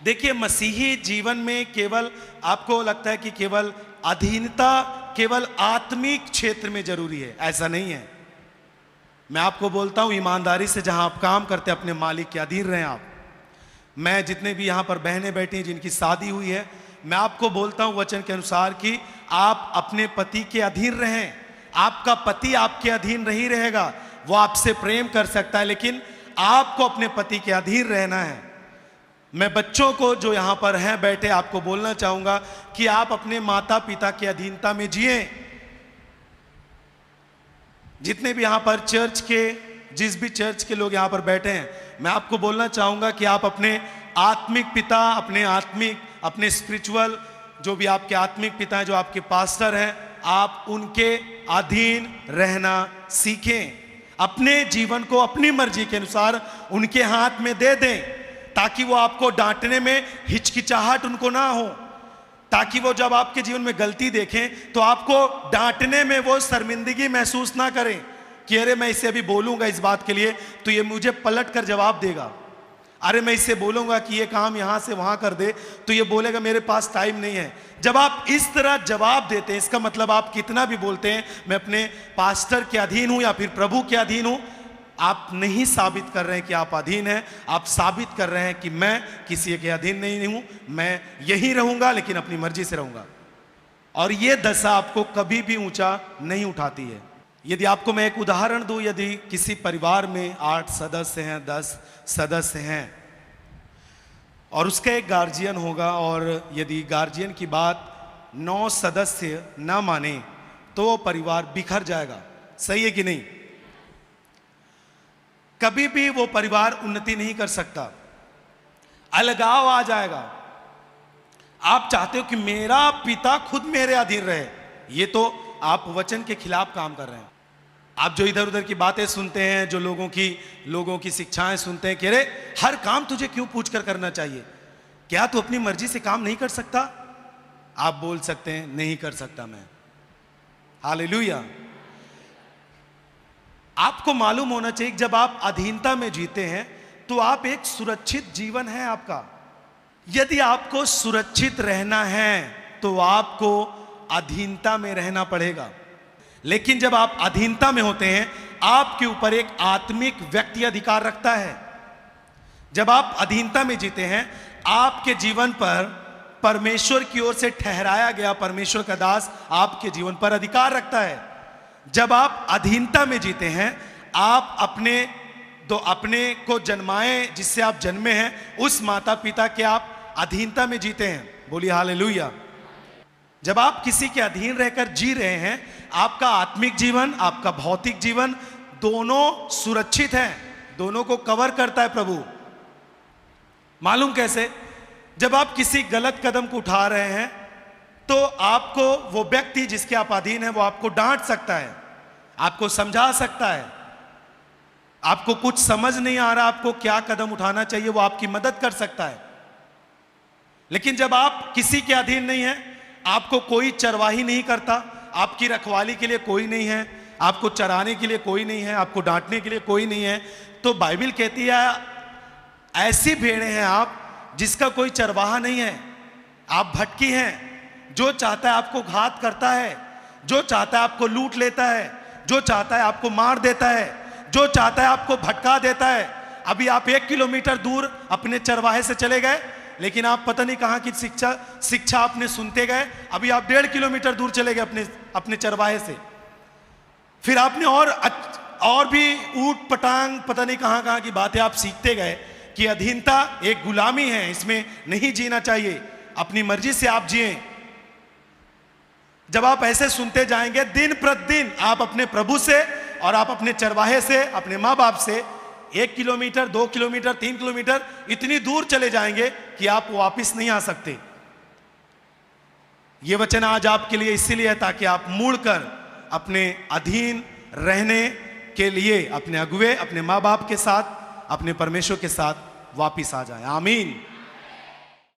देखिए, मसीही जीवन में केवल आपको लगता है कि केवल अधीनता केवल आत्मिक क्षेत्र में जरूरी है, ऐसा नहीं है। मैं आपको बोलता हूं, ईमानदारी से जहां आप काम करते हैं अपने मालिक के अधीन रहें आप। मैं जितने भी यहां पर बहनें बैठी हैं जिनकी शादी हुई है, मैं आपको बोलता हूं वचन के अनुसार कि आप अपने पति के अधीन रहें। आपका पति आपके अधीन नहीं रहेगा, वो आपसे प्रेम कर सकता है, लेकिन आपको अपने पति के अधीन रहना है। मैं बच्चों को जो यहां पर हैं बैठे आपको बोलना चाहूंगा कि आप अपने माता पिता की अधीनता में जिए। जितने भी यहां पर चर्च के, जिस भी चर्च के लोग यहां पर बैठे हैं, मैं आपको बोलना चाहूंगा कि आप अपने आत्मिक पिता, अपने स्पिरिचुअल जो भी आपके आत्मिक पिता हैं, जो आपके पास्टर हैं, आप उनके अधीन रहना सीखें। अपने जीवन को अपनी मर्जी के अनुसार उनके हाथ में दे दें, ताकि वो आपको डांटने में हिचकिचाहट उनको ना हो, ताकि वो जब आपके जीवन में गलती देखें तो आपको डांटने में वो शर्मिंदगी महसूस ना करें कि अरे मैं इसे अभी बोलूंगा इस बात के लिए तो ये मुझे पलट कर जवाब देगा, अरे मैं इससे बोलूंगा कि ये काम यहां से वहां कर दे तो ये बोलेगा मेरे पास टाइम नहीं है। जब आप इस तरह जवाब देते हैं, इसका मतलब आप कितना भी बोलते हैं मैं अपने पास्टर के अधीन हूं या फिर प्रभु के अधीन हूं, आप नहीं साबित कर रहे हैं कि आप अधीन हैं, आप साबित कर रहे हैं कि मैं किसी के अधीन नहीं हूं, मैं यही रहूंगा लेकिन अपनी मर्जी से रहूंगा। और ये दशा आपको कभी भी ऊंचा नहीं उठाती है। यदि आपको मैं एक उदाहरण दूं, यदि किसी परिवार में 8 सदस्य हैं, 10 सदस्य हैं और उसका एक गार्जियन होगा, और यदि गार्जियन की बात 9 सदस्य ना माने तो वो परिवार बिखर जाएगा। सही है कि नहीं? कभी भी वो परिवार उन्नति नहीं कर सकता, अलगाव आ जाएगा। आप चाहते हो कि मेरा पिता खुद मेरे अधीन रहे, ये तो आप वचन के खिलाफ काम कर रहे हैं। आप जो इधर उधर की बातें सुनते हैं, जो लोगों की शिक्षाएं सुनते हैं कि अरे हर काम तुझे क्यों पूछ कर करना चाहिए, क्या तू अपनी मर्जी से काम नहीं कर सकता? आप बोल सकते हैं नहीं कर सकता मैं। हालेलुया। आपको मालूम होना चाहिए जब आप अधीनता में जीते हैं तो आप एक सुरक्षित जीवन है आपका। यदि आपको सुरक्षित रहना है तो आपको अधीनता में रहना पड़ेगा। लेकिन जब आप अधीनता में होते हैं, आपके ऊपर एक आत्मिक व्यक्ति अधिकार रखता है। जब आप अधीनता में जीते हैं, आपके जीवन पर परमेश्वर की ओर से ठहराया गया परमेश्वर का दास आपके जीवन पर अधिकार रखता है। जब आप अधीनता में जीते हैं, आप अपने को जन्माए जिससे आप जन्मे हैं, उस माता पिता के आप अधीनता में जीते हैं। बोलिए हालेलुया। जब आप किसी के अधीन रहकर जी रहे हैं, आपका आत्मिक जीवन, आपका भौतिक जीवन दोनों सुरक्षित हैं, दोनों को कवर करता है प्रभु। मालूम कैसे? जब आप किसी गलत कदम को उठा रहे हैं तो आपको वो व्यक्ति जिसके आप अधीन हैं वो आपको डांट सकता है, आपको समझा सकता है। आपको कुछ समझ नहीं आ रहा आपको क्या कदम उठाना चाहिए, वो आपकी मदद कर सकता है। लेकिन जब आप किसी के अधीन नहीं हैं, आपको कोई चरवाही नहीं करता, आपकी रखवाली के लिए कोई नहीं है, आपको चराने के लिए कोई नहीं है, आपको डांटने के लिए कोई नहीं है, तो बाइबल कहती है ऐसी भेड़ें हैं आप जिसका कोई चरवाहा नहीं है। आप भटकी हैं। जो चाहता है आपको घात करता है, जो चाहता है आपको लूट लेता है, जो चाहता है आपको मार देता है, जो चाहता है आपको भटका देता है। अभी आप 1 किलोमीटर दूर अपने चरवाहे से चले गए, लेकिन आप पता नहीं कहां की शिक्षा आपने सुनते गए। अभी आप 1.5 किलोमीटर दूर चले गए अपने चरवाहे से। फिर आपने और भी ऊट पटांग पता नहीं कहां की बातें आप सीखते गए कि अधीनता एक गुलामी है, इसमें नहीं जीना चाहिए, अपनी मर्जी से आप जिए। जब आप ऐसे सुनते जाएंगे, दिन प्रतिदिन आप अपने प्रभु से और आप अपने चरवाहे से, अपने माँ बाप से 1 किलोमीटर, 2 किलोमीटर, 3 किलोमीटर इतनी दूर चले जाएंगे कि आप वापस नहीं आ सकते। यह वचन आज आपके लिए इसीलिए है ताकि आप मुड़कर अपने अधीन रहने के लिए अपने अगुवे, अपने माँ बाप के साथ, अपने परमेश्वर के साथ वापिस आ जाए। आमीन।